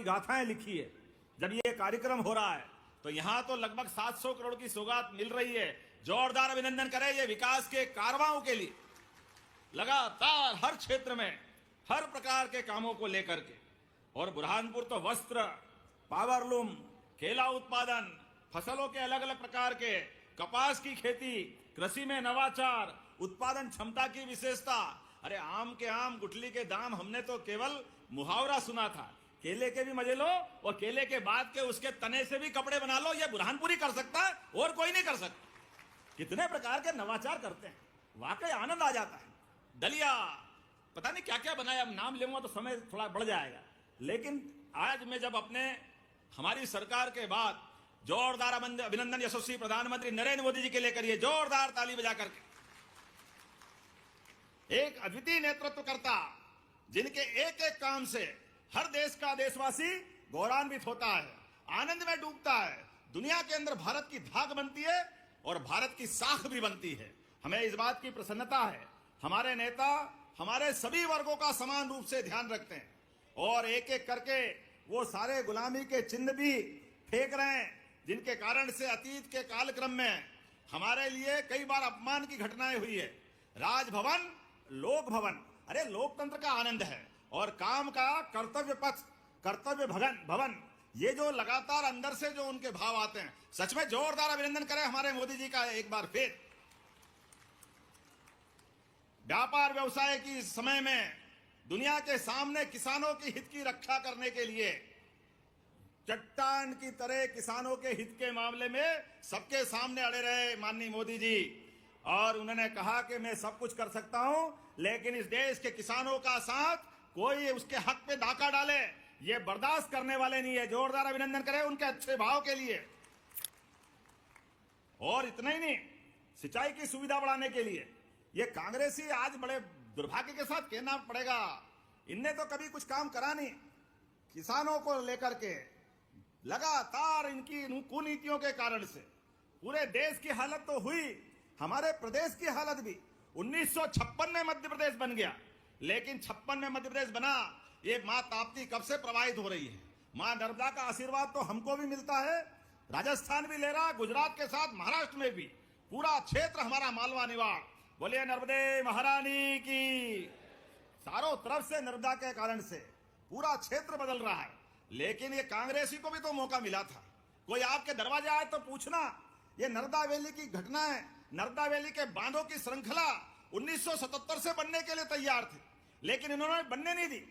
गाथाएं लिखी है। जब ये कार्यक्रम हो रहा है तो यहां तो लगभग 700 करोड़ की सौगात मिल रही है। जोरदार अभिनंदन करें ये विकास के कारवां के लिए, लगातार हर क्षेत्र में हर प्रकार के कामों को लेकर के। और बुरहानपुर तो वस्त्र, पावरलूम, केला उत्पादन, फसलों के अलग अलग प्रकार के, कपास की खेती, कृषि में नवाचार, उत्पादन क्षमता की विशेषता। अरे आम के आम, गुठली के दाम, हमने तो केवल मुहावरा सुना था। केले के भी मजे लो और केले के बाद के उसके तने से भी कपड़े बना लो, ये बुरहानपुर ही कर सकता है और कोई नहीं कर सकता। कितने प्रकार के नवाचार करते हैं, वाकई आनंद आ जाता है। दलिया, पता नहीं क्या क्या बनाया, अब नाम लूंगा तो समय थोड़ा बढ़ जाएगा। लेकिन आज मैं जब अपने हमारी सरकार के बाद जोरदार अभिनंदन यशस्वी प्रधानमंत्री नरेंद्र मोदी जी के लिए करिए, जोरदार ताली बजा करके। एक अद्वितीय नेतृत्वकर्ता जिनके एक एक काम से हर देश का देशवासी गौरवान्वित होता है, आनंद में डूबता है। दुनिया के अंदर भारत की धाक बनती है और भारत की साख भी बनती है। हमें इस बात की प्रसन्नता है, हमारे नेता हमारे सभी वर्गों का समान रूप से ध्यान रखते हैं और एक एक करके वो सारे गुलामी के चिन्ह भी फेंक रहे हैं, जिनके कारण से अतीत के कालक्रम में हमारे लिए कई बार अपमान की घटनाएं हुई है। राजभवन, लोक भवन, अरे लोकतंत्र का आनंद है और काम का कर्तव्य पथ, कर्तव्य भवन, ये जो लगातार अंदर से जो उनके भाव आते हैं, सच में जोरदार अभिनंदन करें हमारे मोदी जी का एक बार फिर। व्यापार व्यवसाय की समय में दुनिया के सामने किसानों के हित की रक्षा करने के लिए चट्टान की तरह किसानों के हित के मामले में सबके सामने अड़े रहे माननीय मोदी जी। और उन्होंने कहा कि मैं सब कुछ कर सकता हूं, लेकिन इस देश के किसानों का साथ कोई उसके हक पे डाका डाले, ये बर्दाश्त करने वाले नहीं है। जोरदार अभिनंदन करें उनके अच्छे भाव के लिए। और इतना ही नहीं, सिंचाई की सुविधा बढ़ाने के लिए ये कांग्रेसी आज बड़े दुर्भाग्य के साथ कहना पड़ेगा, इनने तो कभी कुछ काम करा नहीं। किसानों को लेकर के लगातार इनकी कुनीतियों के कारण से पूरे देश की हालत तो हुई, हमारे प्रदेश की हालत भी। 1956 में मध्य प्रदेश बन गया, लेकिन 56 में मध्य प्रदेश बना, ये मां ताप्ती कब से प्रवाहित हो रही है। मां नर्मदा का आशीर्वाद तो हमको भी मिलता है, राजस्थान भी ले रहा, गुजरात के साथ महाराष्ट्र में भी, पूरा क्षेत्र हमारा मालवा निवाड़। बोलिए नर्मदे महारानी की। चारों तरफ से नर्मदा के कारण से पूरा क्षेत्र बदल रहा है। लेकिन ये कांग्रेसी को भी तो मौका मिला था, कोई आपके दरवाजे आए तो पूछना। ये नर्मदा वैली की घटनाएं, नर्मदा वैली के बांधों की श्रृंखला 1977 से बनने के लिए तैयार थे, लेकिन इन्होंने बनने नहीं दी।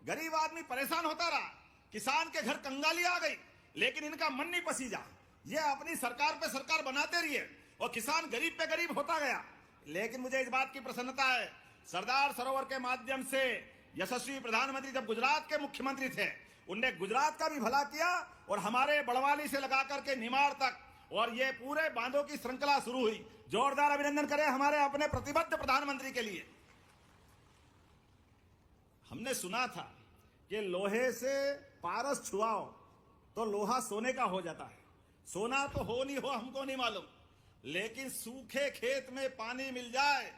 गरीब आदमी परेशान होता रहा, किसान के घर कंगाली आ गई, लेकिन इनका मन नहीं पसीजा। ये अपनी सरकार पे सरकार बनाते रहिए और किसान गरीब पे गरीब होता गया। लेकिन मुझे इस बात की प्रसन्नता है, सरदार सरोवर के माध्यम से यशस्वी प्रधानमंत्री जब गुजरात के मुख्यमंत्री थे, उनने गुजरात का भी भला किया और हमारे बड़वाली से लगा करके निमाड़ तक, और ये पूरे बांधों की श्रृंखला शुरू हुई। जोरदार अभिनंदन करें हमारे अपने प्रतिबद्ध प्रधानमंत्री के लिए। हमने सुना था कि लोहे से पारस छुआओ तो लोहा सोने का हो जाता है। सोना तो हो नहीं हो हमको नहीं मालूम, लेकिन सूखे खेत में पानी मिल जाए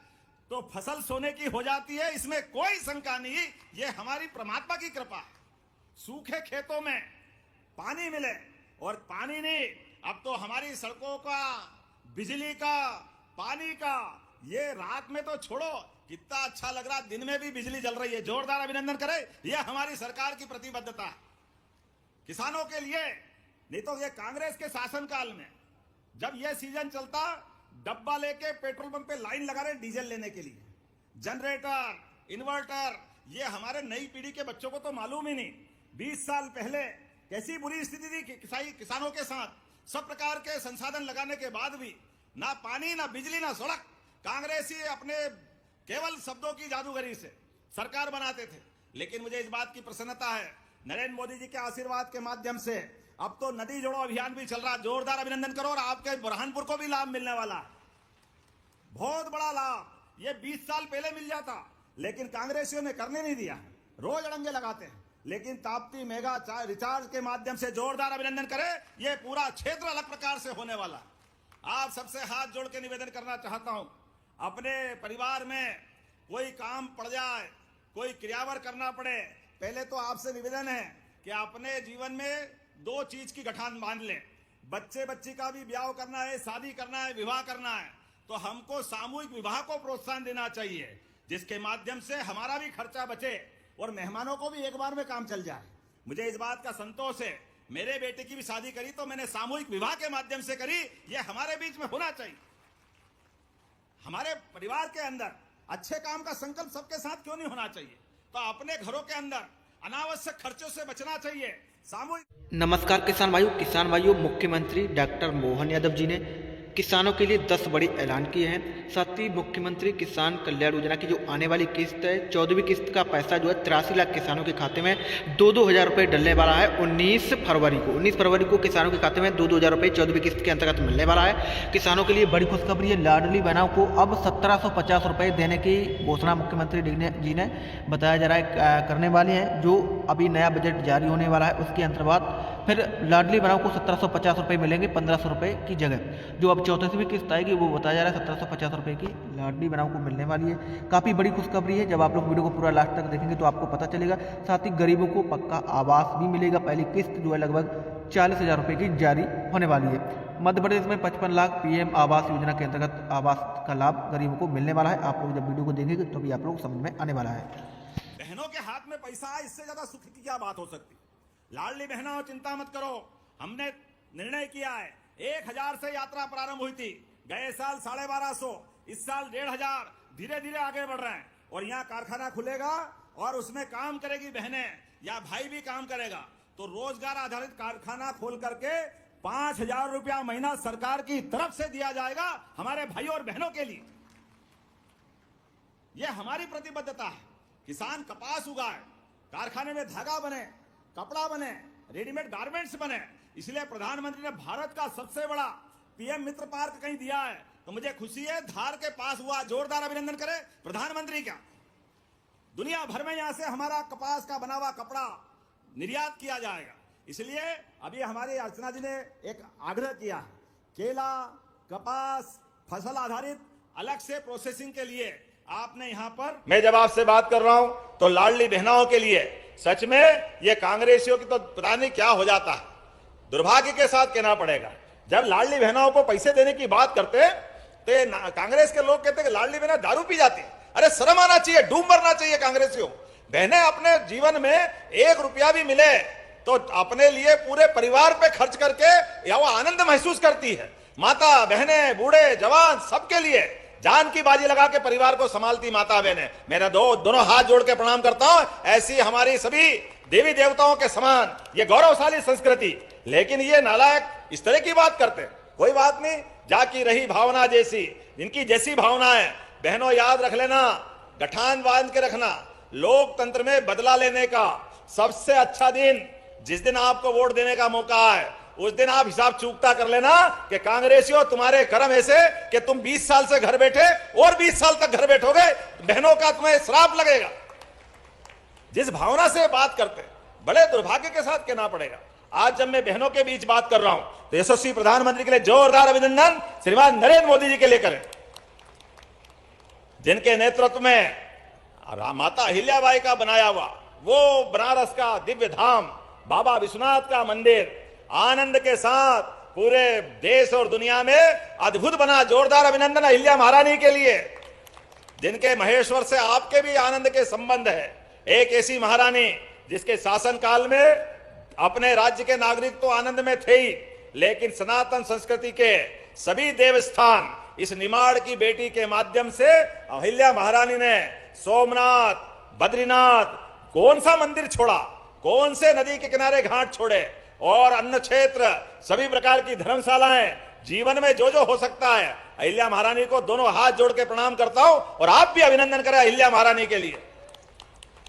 तो फसल सोने की हो जाती है, इसमें कोई शंका नहीं। ये हमारी परमात्मा की कृपा है। सूखे खेतों में पानी मिले, और पानी नहीं, अब तो हमारी सड़कों का, बिजली का, पानी का, ये रात में तो छोड़ो, कितना अच्छा लग रहा, दिन में भी बिजली जल रही है। जोरदार अभिनंदन करें, यह हमारी सरकार की प्रतिबद्धता है किसानों के लिए। नहीं तो ये कांग्रेस के शासनकाल में जब यह सीजन चलता, डब्बा लेके पेट्रोल पंप पे लाइन लगा रहे डीजल लेने के लिए, जनरेटर, इन्वर्टर, ये हमारे नई पीढ़ी के बच्चों को तो मालूम ही नहीं। 20 साल पहले कैसी बुरी स्थिति थी किसानों के साथ। सब प्रकार के संसाधन लगाने के बाद भी ना पानी, ना बिजली, ना सड़क। कांग्रेसी अपने केवल शब्दों की जादूगरी से सरकार बनाते थे। लेकिन मुझे इस बात की प्रसन्नता है, नरेंद्र मोदी जी के आशीर्वाद के माध्यम से अब तो नदी जोड़ो अभियान भी चल रहा। जोरदार अभिनंदन करो, और आपके बुरहानपुर को भी लाभ मिलने वाला है, बहुत बड़ा लाभ। ये 20 साल पहले मिल जाता, लेकिन कांग्रेसियों ने करने नहीं दिया। रोज अड़ंगे लगाते हैं, लेकिन ताप्ती मेगा रिचार्ज के माध्यम से जोरदार अभिनंदन करें, यह पूरा क्षेत्र अलग प्रकार से होने वाला। आप सबसे हाथ जोड़ के निवेदन करना चाहता हूं, अपने परिवार में कोई काम पड़ जाए, कोई क्रियावर करना पड़े, पहले तो आपसे निवेदन है कि अपने जीवन में दो चीज की गठान बांध लें। बच्चे बच्ची का भी ब्याह करना है, शादी करना है, विवाह करना है, तो हमको सामूहिक विवाह को प्रोत्साहन देना चाहिए, जिसके माध्यम से हमारा भी खर्चा बचे और मेहमानों को भी एक बार में काम चल जाए। मुझे इस बात का संतोष है, मेरे बेटे की भी शादी करी तो मैंने सामूहिक विवाह के माध्यम से करी। ये हमारे बीच में होना चाहिए। हमारे परिवार के अंदर अच्छे काम का संकल्प सबके साथ क्यों नहीं होना चाहिए? तो अपने घरों के अंदर अनावश्यक खर्चों से बचना चाहिए। सामूहिक नमस्कार किसान भाइयों, मुख्यमंत्री डॉक्टर मोहन यादव जी ने किसानों के लिए 10 बड़े ऐलान किए हैं। साथ ही मुख्यमंत्री किसान कल्याण योजना की जो आने वाली किस्त है, 14वीं किस्त का पैसा जो है 83 लाख किसानों के खाते में 2-2 हज़ार रुपये डलने वाला है। 19 फरवरी को किसानों के खाते में 2-2 हज़ार रुपये 14वीं किस्त के अंतर्गत मिलने वाला है। किसानों के लिए बड़ी खुशखबरी है। लाडली बहनों को अब 1750 रुपये देने की घोषणा मुख्यमंत्री जी ने बताया जा रहा है करने वाले हैं। जो अभी नया बजट जारी होने वाला है उसके अंतर्गत फिर लाडली बहनों को 1750 रुपये मिलेंगे 1500 रुपये की जगह। जो अब 34वीं किस्त आएगी वो बताया जा रहा है 1750 रुपये की लाडली बहनों को मिलने वाली है। काफ़ी बड़ी खुशखबरी है। जब आप लोग वीडियो को पूरा लास्ट तक देखेंगे तो आपको पता चलेगा। साथ ही गरीबों को पक्का आवास भी मिलेगा। पहली किस्त जो है लगभग 40,000 रुपये की जारी होने वाली है। मध्य प्रदेश में 55 लाख PM आवास योजना के अंतर्गत आवास का लाभ गरीबों को मिलने वाला है। आप लोग जब वीडियो को देखेंगे तो भी आप लोग समझ में आने वाला है। बहनों के हाथ में पैसा है, इससे ज्यादा सुख की क्या बात हो सकती? लाडली बहनों चिंता मत करो, हमने निर्णय किया है 1000 से यात्रा प्रारंभ हुई थी। गए साल 1250, इस साल 1500, धीरे धीरे आगे बढ़ रहे हैं। और यहाँ कारखाना खुलेगा और उसमें काम करेगी बहनें या भाई भी काम करेगा, तो रोजगार आधारित कारखाना खोल करके 5000 रुपया महीना सरकार की तरफ से दिया जाएगा हमारे भाई और बहनों के लिए। यह हमारी प्रतिबद्धता है। किसान कपास उगाए, कारखाने में धागा बने, कपड़ा बने, रेडीमेड गारमेंट्स बने। इसलिए प्रधानमंत्री ने भारत का सबसे बड़ा PM मित्र पार्क कहीं दिया है, तो मुझे खुशी है। धार के पास हुआ, जोरदार अभिनंदन करें प्रधानमंत्री का। दुनिया भर में यहां से हमारा कपास का बना हुआ कपड़ा निर्यात किया जाएगा। इसलिए अभी हमारी अर्चना जी ने एक आग्रह किया है, केला, कपास, फसल आधारित अलग से प्रोसेसिंग के लिए आपने यहां पर। मैं जब आपसे बात कर रहा हूं तो लाडली बहनों के लिए सच में ये कांग्रेसियों की तो पता नहीं क्या हो जाता है। दुर्भाग्य के साथ कहना पड़ेगा, जब लाडली बहनों को पैसे देने की बात करते तो कांग्रेस के लोग कहते कि लाडली बहना दारू पी जाती। अरे शर्म आना चाहिए, डूब मरना चाहिए कांग्रेसियों। बहनें अपने जीवन में 1 रुपया भी मिले तो अपने लिए पूरे परिवार पे खर्च करके या वो आनंद महसूस करती है। माता बहनें, बूढ़े जवान, सबके लिए जान की बाजी लगा के परिवार को संभालती माता बहनें। मेरा दोनों हाथ जोड़ के प्रणाम करता हूं। ऐसी हमारी सभी देवी देवताओं के समान ये गौरवशाली संस्कृति। लेकिन ये नालायक इस तरह की बात करते। कोई बात नहीं, जाकी रही भावना जैसी, इनकी जैसी भावना है। बहनों याद रख लेना, गठान बांध के रखना, लोकतंत्र में बदला लेने का सबसे अच्छा दिन जिस दिन आपको वोट देने का मौका है, उस दिन आप हिसाब चूकता कर लेना कि कांग्रेसियों तुम्हारे कर्म ऐसे कि तुम 20 साल से घर बैठे और 20 साल तक घर बैठोगे, बहनों का तुम्हें श्राप लगेगा। जिस भावना से बात करते बड़े दुर्भाग्य के साथ कहना पड़ेगा। आज जब मैं बहनों के बीच बात कर रहा हूं तो यशस्वी प्रधानमंत्री के लिए जोरदार अभिनंदन श्रीमान नरेंद्र मोदी जी के लिए करें, जिनके नेतृत्व में माता अहिल्याबाई का बनाया हुआ वो बनारस का दिव्य धाम बाबा विश्वनाथ का मंदिर आनंद के साथ पूरे देश और दुनिया में अद्भुत बना। जोरदार अभिनंदन अहिल्या महारानी के लिए, जिनके महेश्वर से आपके भी आनंद के संबंध है। एक ऐसी महारानी जिसके शासन काल में अपने राज्य के नागरिक तो आनंद में थे ही, लेकिन सनातन संस्कृति के सभी देवस्थान इस निमाड़ की बेटी के माध्यम से अहिल्या महारानी ने सोमनाथ, बद्रीनाथ, कौन सा मंदिर छोड़ा, कौन से नदी के किनारे घाट छोड़े, और अन्न क्षेत्र, सभी प्रकार की धर्मशालाएं, जीवन में जो जो हो सकता है। अहिल्या महारानी को दोनों हाथ जोड़ के प्रणाम करता हूं और आप भी अभिनंदन करें अहिल्या महारानी के लिए।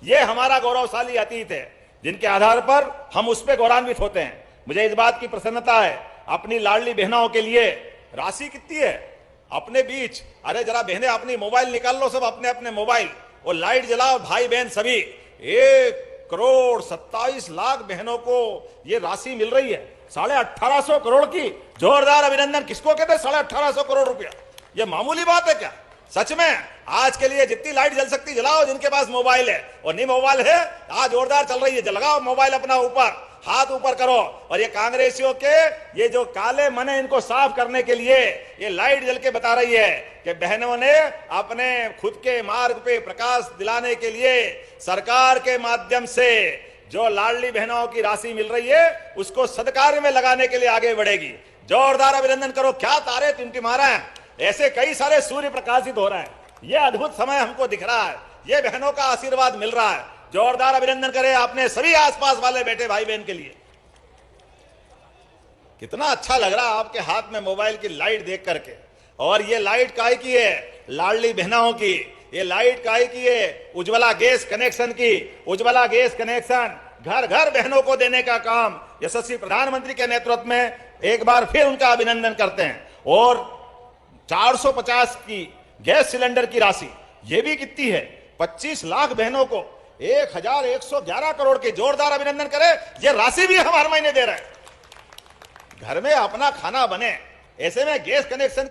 यह हमारा गौरवशाली अतीत है जिनके आधार पर हम उस पर गौरवान्वित होते हैं। मुझे इस बात की प्रसन्नता है, अपनी लाडली बहनों के लिए राशि कितनी है अपने बीच। अरे जरा बहनें अपनी मोबाइल निकाल लो, सब अपने अपने मोबाइल, और लाइट जलाओ भाई बहन सभी। 1,27,00,000 बहनों को ये राशि मिल रही है, 1850 करोड़ की। जोरदार अभिनंदन। किसको कहते हैं 1850 करोड़ रुपया? ये मामूली बात है क्या? सच में आज के लिए जितनी लाइट जल सकती जलाओ, जिनके पास मोबाइल है, और नहीं मोबाइल है आज जोरदार चल रही है, लगाओ मोबाइल अपना ऊपर, हाथ ऊपर करो। और ये कांग्रेसियों के ये जो काले मन है, इनको साफ करने के लिए ये लाइट जल के बता रही है कि बहनों ने अपने खुद के मार्ग पे प्रकाश दिलाने के लिए सरकार के माध्यम से जो लाडली बहनों की राशि मिल रही है उसको सदकार्य में लगाने के लिए आगे बढ़ेगी। जोरदार अभिनंदन करो। क्या तारे टिमटिमा रहे हैं, ऐसे कई सारे सूर्य प्रकाशित हो रहे हैं। यह अद्भुत समय हमको दिख रहा है, ये बहनों का आशीर्वाद मिल रहा है। जोरदार अभिनंदन करें आपने सभी आसपास वाले बेटे भाई बहन के लिए। कितना अच्छा लग रहा है आपके हाथ में मोबाइल की लाइट देख करके। और ये लाइट काहे की है? लाडली बहनों की। ये लाइट काहे की है? उज्ज्वला गैस कनेक्शन की। उज्ज्वला गैस कनेक्शन घर घर बहनों को देने का काम यशस्वी प्रधानमंत्री के नेतृत्व में एक बार फिर उनका अभिनंदन करते हैं। और 450 की गैस सिलेंडर की राशि ये भी कितनी है? 25 लाख बहनों को 1111 करोड़ के। जोरदार अभिनंदन करें। ये राशि भी हम हर महीने दे रहे हैं। घर में अपना खाना बने, ऐसे में गैस कनेक्शन